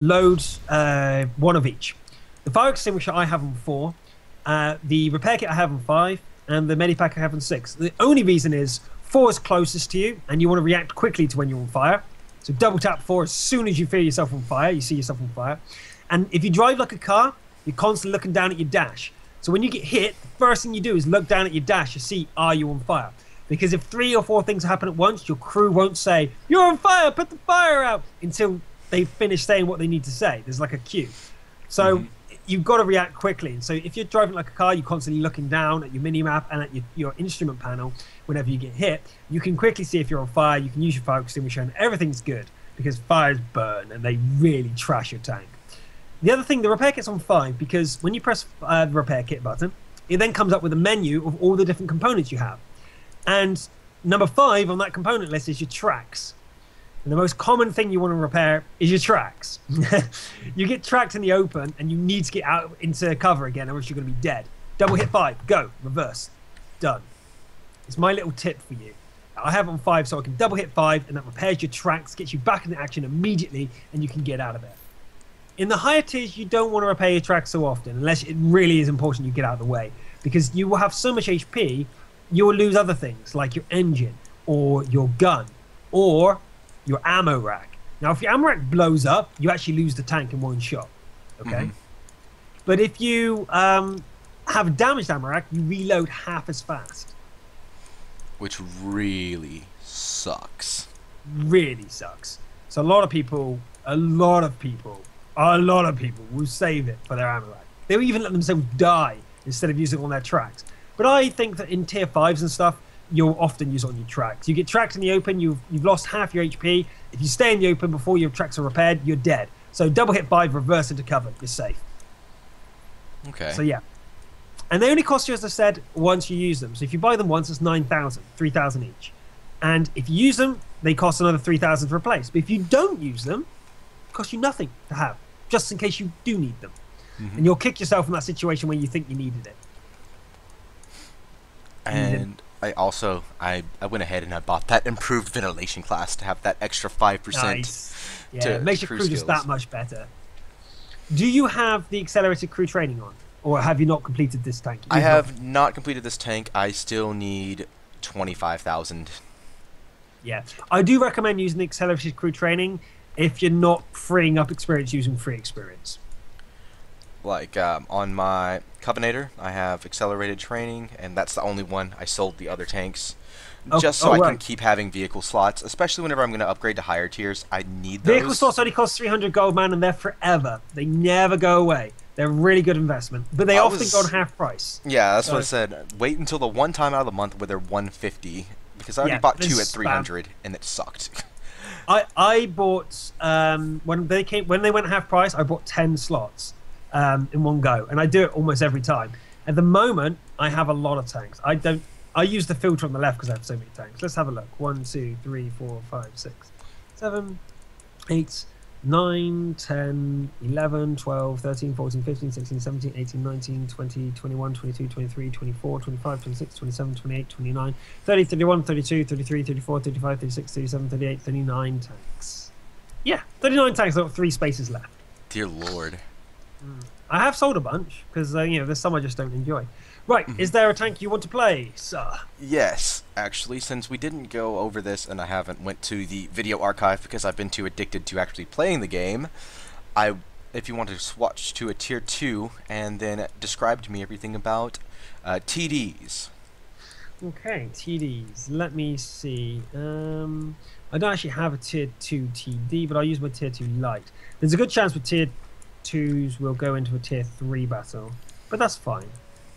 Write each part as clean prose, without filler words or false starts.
load one of each. The fire extinguisher I have on 4, the repair kit I have on 5, and the medipack I have on 6. The only reason is 4 is closest to you, and you want to react quickly to when you're on fire. So double tap 4 as soon as you feel yourself on fire, you see yourself on fire. And if you drive like a car, you're constantly looking down at your dash. So when you get hit, the first thing you do is look down at your dash to see, are you on fire? Because if 3 or 4 things happen at once, your crew won't say, you're on fire, put the fire out, until they finish saying what they need to say. There's like a cue. So you've got to react quickly. And so if you're driving like a car, you're constantly looking down at your mini-map and at your instrument panel whenever you get hit. You can quickly see if you're on fire. You can use your fire extinguisher and everything's good because fires burn and they really trash your tank. The other thing, the repair kit's on 5 because when you press the repair kit button, it then comes up with a menu of all the different components you have. And number 5 on that component list is your tracks. And the most common thing you want to repair is your tracks. You get tracked in the open and you need to get out into cover again or else you're going to be dead. Double hit 5, go, reverse, done. It's my little tip for you. I have it on 5 so I can double hit 5 and that repairs your tracks, gets you back into action immediately and you can get out of it. In the higher tiers, you don't want to repair your tracks so often unless it really is important you get out of the way because you will have so much HP, you will lose other things like your engine or your gun or your ammo rack. Now, if your ammo rack blows up, you actually lose the tank in one shot, okay? But if you have a damaged ammo rack, you reload half as fast. Which really sucks. Really sucks. So a lot of people will save it for their ammo rack. They'll even let themselves die instead of using it on their tracks. But I think that in tier 5s and stuff, you'll often use it on your tracks. You get tracked in the open, you've lost half your HP. If you stay in the open before your tracks are repaired, you're dead. So double hit 5, reverse into cover, you're safe. Okay. So yeah. And they only cost you, as I said, once you use them. So if you buy them once, it's 9,000, 3,000 each. And if you use them, they cost another 3,000 to replace. But if you don't use them, it costs you nothing to have, just in case you do need them. And you'll kick yourself in that situation when you think you needed it. And I went ahead and I bought that improved ventilation class to have that extra 5%. Nice. Yeah, it makes your crew just that much better. Do you have the accelerated crew training on? Or have you not completed this tank? I have not completed this tank. I still need 25,000. Yeah. I do recommend using the accelerated crew training if you're not freeing up experience using free experience. Like on my Covenator, I have accelerated training, and that's the only one. I sold the other tanks just so I can keep having vehicle slots, especially whenever I'm going to upgrade to higher tiers. I need those. Vehicle slots only cost 300 gold, man, and they're forever. They never go away. They're a really good investment, but they often go on half price. Yeah, that's what I said. Wait until the one time out of the month where they're 150, because I already bought 2 at 300, and it sucked. I bought when they went half price. I bought 10 slots. In one go, and I do it almost every time. At the moment, I have a lot of tanks. I use the filter on the left because I have so many tanks. Let's have a look. 1, 2, 3, 4, 5, 6, 7, 8, 9, 10, 11, 12, 13, 14, 15, 16, 17, 18, 19, 20, 21, 22, 23, 24, 25, 26, 27, 28, 29, 30, 31, 32, 33, 34, 35, 36, 37, 38, 39 tanks. Yeah, 39 tanks. I've got 3 spaces left. Dear Lord. I have sold a bunch because there's some I just don't enjoy. Right, is there a tank you want to play, sir? Yes, actually, since we didn't go over this and I haven't went to the video archive because I've been too addicted to actually playing the game, if you want to swatch to a tier 2 and then describe to me everything about TDs. Okay, TDs. Let me see. I don't actually have a tier 2 TD, but I'll use my tier 2 light. There's a good chance with tier 2s will go into a tier 3 battle, but that's fine.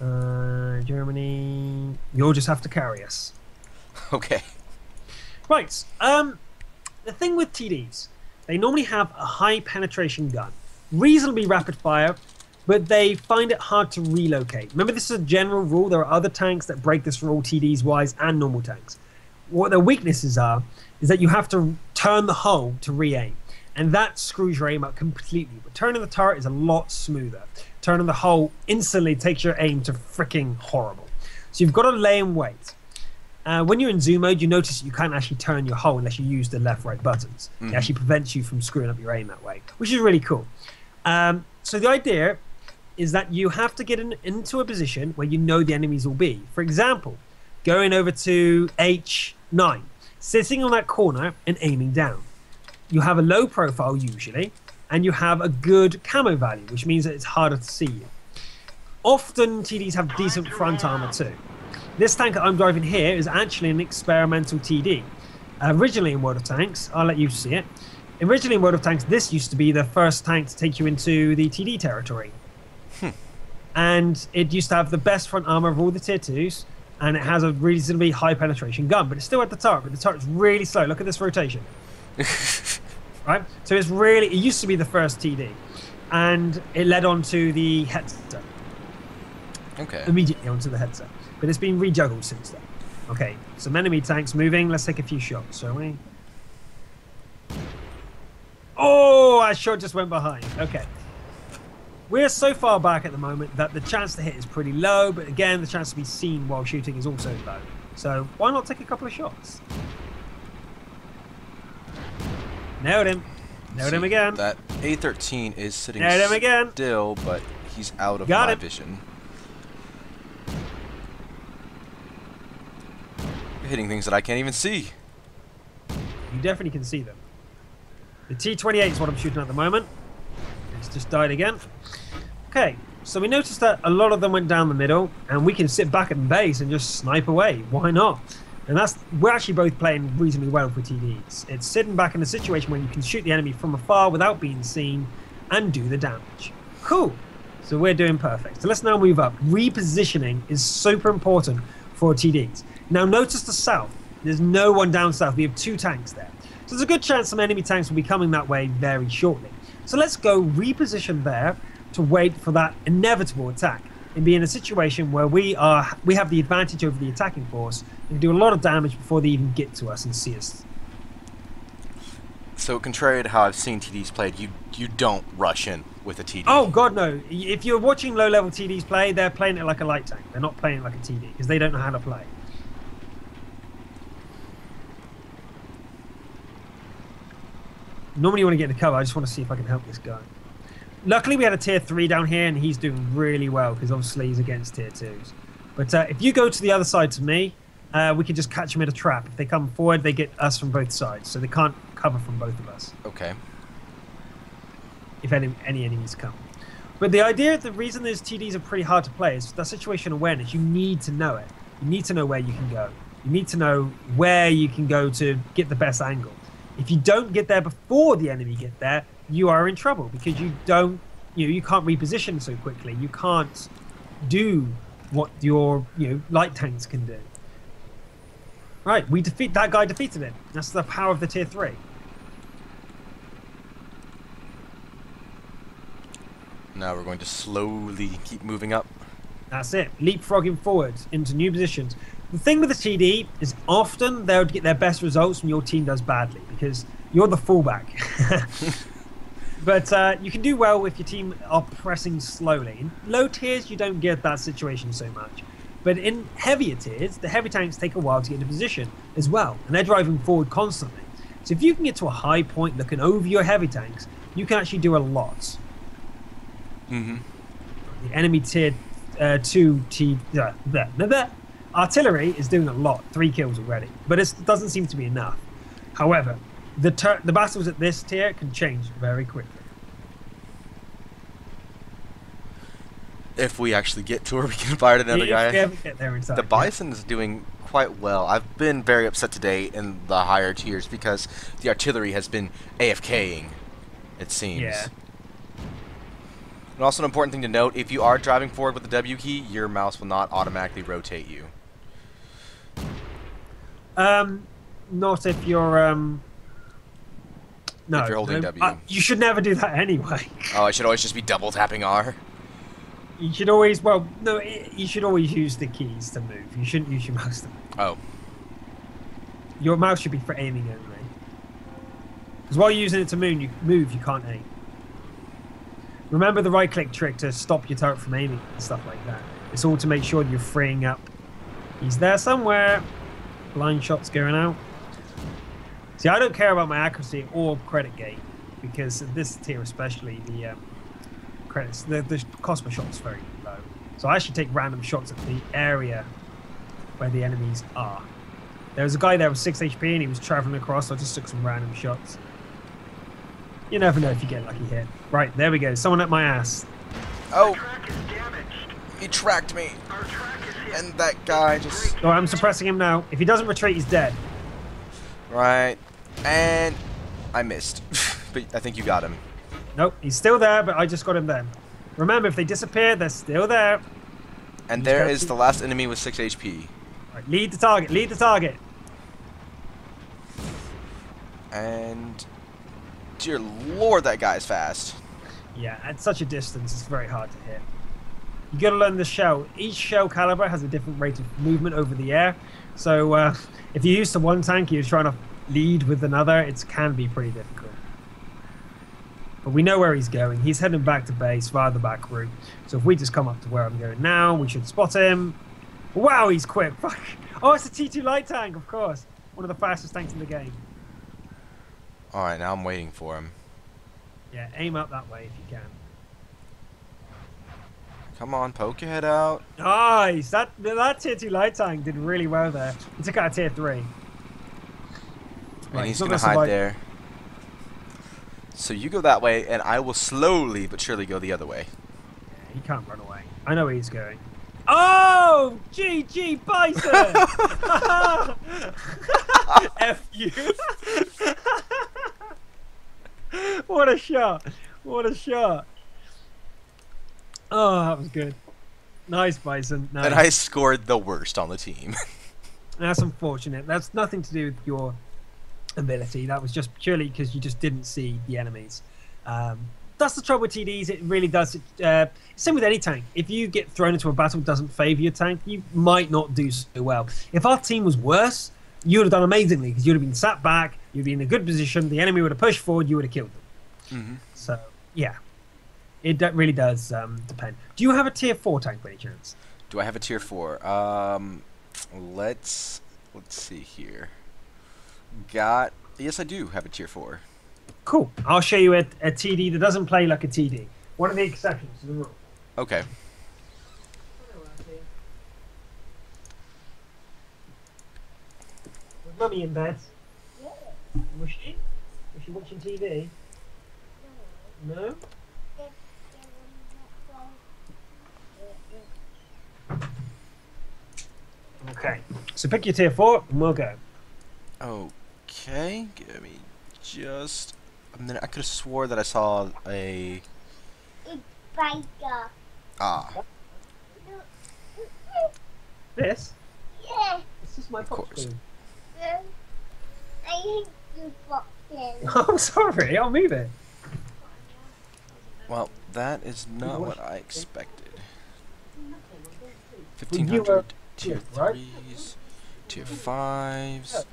Germany, you'll just have to carry us. Okay. Right. The thing with TDs, they normally have a high penetration gun, reasonably rapid fire, but they find it hard to relocate. Remember, this is a general rule. There are other tanks that break this rule, TDs wise, and normal tanks. What their weaknesses are is that you have to turn the hull to re-aim. And that screws your aim up completely. But turning the turret is a lot smoother. Turning the hull instantly takes your aim to freaking horrible. So you've got to lay in wait. When you're in zoom mode, you notice you can't actually turn your hull unless you use the left-right buttons. It actually prevents you from screwing up your aim that way, which is really cool. So the idea is that you have to get into a position where you know the enemies will be. For example, going over to H9, sitting on that corner and aiming down. You have a low profile usually, and you have a good camo value, which means that it's harder to see you. Often TDs have decent front armor too. This tank that I'm driving here is actually an experimental TD. Originally in World of Tanks, I'll let you see it. Originally in World of Tanks, this used to be the first tank to take you into the TD territory. And it used to have the best front armor of all the tier 2s, and it has a reasonably high penetration gun, but it's still at the turret, but the turret's really slow. Look at this rotation. Right? So it used to be the first TD, and it led on to the headset. Okay. Immediately onto the headset. But it's been rejuggled since then. Okay, some enemy tanks moving. Let's take a few shots, shall we? Oh, that shot just went behind. Okay. We're so far back at the moment that the chance to hit is pretty low, but again, the chance to be seen while shooting is also low. So why not take a couple of shots? Nailed him. Nailed him again. That A13 is sitting still, but he's out of my vision. Hitting things that I can't even see. You definitely can see them. The T-28 is what I'm shooting at the moment. It's just died again. Okay, so we noticed that a lot of them went down the middle, and we can sit back at base and just snipe away. Why not? And we're actually both playing reasonably well for TDs. It's sitting back in a situation where you can shoot the enemy from afar without being seen and do the damage. Cool. So we're doing perfect. So let's now move up. Repositioning is super important for TDs. Now notice the south. There's no one down south. We have 2 tanks there. So there's a good chance some enemy tanks will be coming that way very shortly. So let's go reposition there to wait for that inevitable attack and be in a situation where we have the advantage over the attacking force and do a lot of damage before they even get to us and see us. So contrary to how I've seen TDs played, you don't rush in with a TD. Oh god no. If you're watching low level TDs play, they're playing it like a light tank. They're not playing it like a TD because they don't know how to play. Normally you want to get into cover. I just want to see if I can help this guy. Luckily we had a tier 3 down here and he's doing really well because obviously he's against tier 2s. But if you go to the other side to me, we can just catch them in a trap. If they come forward, they get us from both sides. So they can't cover from both of us. Okay. If any enemies come. But the reason these TDs are pretty hard to play is that situation awareness. You need to know it. You need to know where you can go. You need to know where you can go to get the best angle. If you don't get there before the enemy get there, you are in trouble because you can't reposition so quickly. You can't do what your light tanks can do. Right, that guy defeated him. That's the power of the tier 3. Now we're going to slowly keep moving up. That's it. Leapfrogging forward into new positions. The thing with the TD is often they'll get their best results when your team does badly because you're the fullback. But you can do well if your team are pressing slowly. In low tiers, you don't get that situation so much. But in heavier tiers, the heavy tanks take a while to get into position as well. And they're driving forward constantly. So if you can get to a high point looking over your heavy tanks, you can actually do a lot. The enemy tier 2 artillery is doing a lot, 3 kills already, but it doesn't seem to be enough. However, the battles at this tier can change very quickly. If we actually get to where we can fire another guy. If we ever get there inside, the Bison is doing quite well. I've been very upset today in the higher tiers because the artillery has been AFKing, it seems. Yeah. And also an important thing to note, if you are driving forward with the W key, your mouse will not automatically rotate you. Not if you're no. If you're holding W. You should never do that anyway. Oh, I should always just be double tapping R? You should always, you should always use the keys to move. You shouldn't use your mouse to move. Oh. Your mouse should be for aiming only. Because while you're using it to move, you can't aim. Remember the right-click trick to stop your turret from aiming and stuff like that. It's all to make sure you're freeing up. He's there somewhere. Blind shots going out. See, I don't care about my accuracy or credit gate because in this tier especially, the credits, the cost per shot is very low. So I actually take random shots at the area where the enemies are. There was a guy there with 6 HP and he was traveling across, so I just took some random shots. You never know if you get a lucky hit. Right, there we go. Someone at my ass. Oh! He tracked me! And that guy just... Oh, I'm suppressing him now. If he doesn't retreat, he's dead. Right. And... I missed. But I think you got him. Nope, he's still there, but I just got him then. Remember, if they disappear, they're still there. And there is the last enemy with 6 HP. Right, lead the target, lead the target. And... Dear Lord, that guy's fast. Yeah, at such a distance, it's very hard to hit. You gotta learn the shell. Each shell caliber has a different rate of movement over the air. So if you're used to one tank, you're trying to lead with another, it can be pretty difficult. But we know where he's going. He's heading back to base via the back route. So if we just come up to where I'm going now, we should spot him. Wow, he's quick. Fuck. Oh, it's a T2 light tank, of course. One of the fastest tanks in the game. Alright, now I'm waiting for him. Yeah, aim up that way if you can. Come on, poke your head out. Nice! That tier 2 light tank did really well there. He took out a tier 3. And Right, he's gonna hide there. So you go that way, and I will slowly but surely go the other way. Yeah, he can't run away. I know where he's going. Oh! GG Bison! F you! What a shot! What a shot! Oh, that was good. Nice, Bison. Nice. And I scored the worst on the team. That's unfortunate. That's nothing to do with your ability. That was just purely because you just didn't see the enemies. That's the trouble with TDs. It really does. Same with any tank. If you get thrown into a battle that doesn't favour your tank, you might not do so well. If our team was worse, you would have done amazingly because you'd have been sat back, you'd be in a good position, the enemy would have pushed forward, you would have killed them. Mm-hmm. So, yeah. It really does depend. Do you have a tier 4 tank by any chance? Do I have a tier 4? Let's see here. Yes, I do have a tier 4. Cool. I'll show you a TD that doesn't play like a TD. One of the exceptions to the rule. Okay. Was Mummy in bed? Yeah. Was she? Was she watching TV? No? Okay. So pick your tier 4 and we'll go. Okay. Give me just a minute. I could have swore that I saw a... Ah. This? Yeah. This is my pop spoon. I hate you, Foxen. I'm sorry, I'll move it. Well, that is not what I expected. Well, you 1500 tier right? 3s, tier 5s.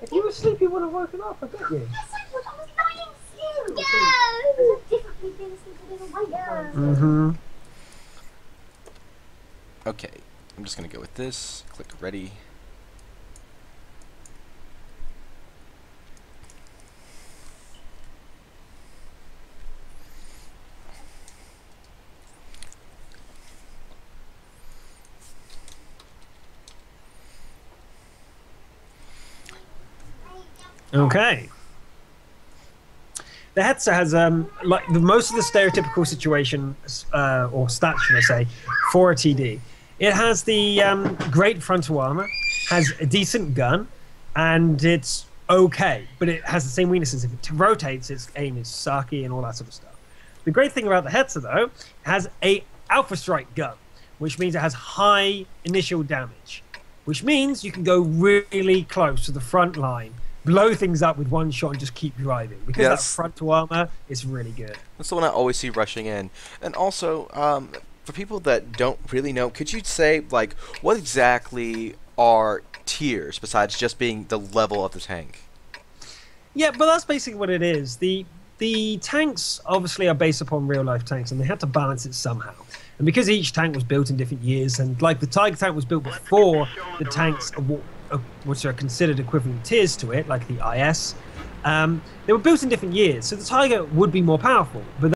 If you were asleep, you would have woken up, I bet you. Yes, I would. I was lying still. No. Differently been sleeping away. Mm-hmm. Okay, I'm just gonna go with this. Click ready. Okay. The Hetzer has like most of the stereotypical situation or stats, should I say, for a TD. It has the great frontal armor, has a decent gun, and it's okay, but it has the same weaknesses. If it rotates, its aim is sucky and all that sort of stuff. The great thing about the Hetzer, though, it has a Alpha Strike gun, which means it has high initial damage, which means you can go really close to the front line, blow things up with one shot and just keep driving. Because that frontal armor is really good. That's the one I always see rushing in. And also, for people that don't really know, could you say, like, what exactly are tiers besides just being the level of the tank? Yeah, but that's basically what it is. The tanks obviously are based upon real-life tanks, and they had to balance it somehow. And because each tank was built in different years, and like the Tiger tank was built before the tanks which are considered equivalent tiers to it, like the IS, they were built in different years. So the Tiger would be more powerful, but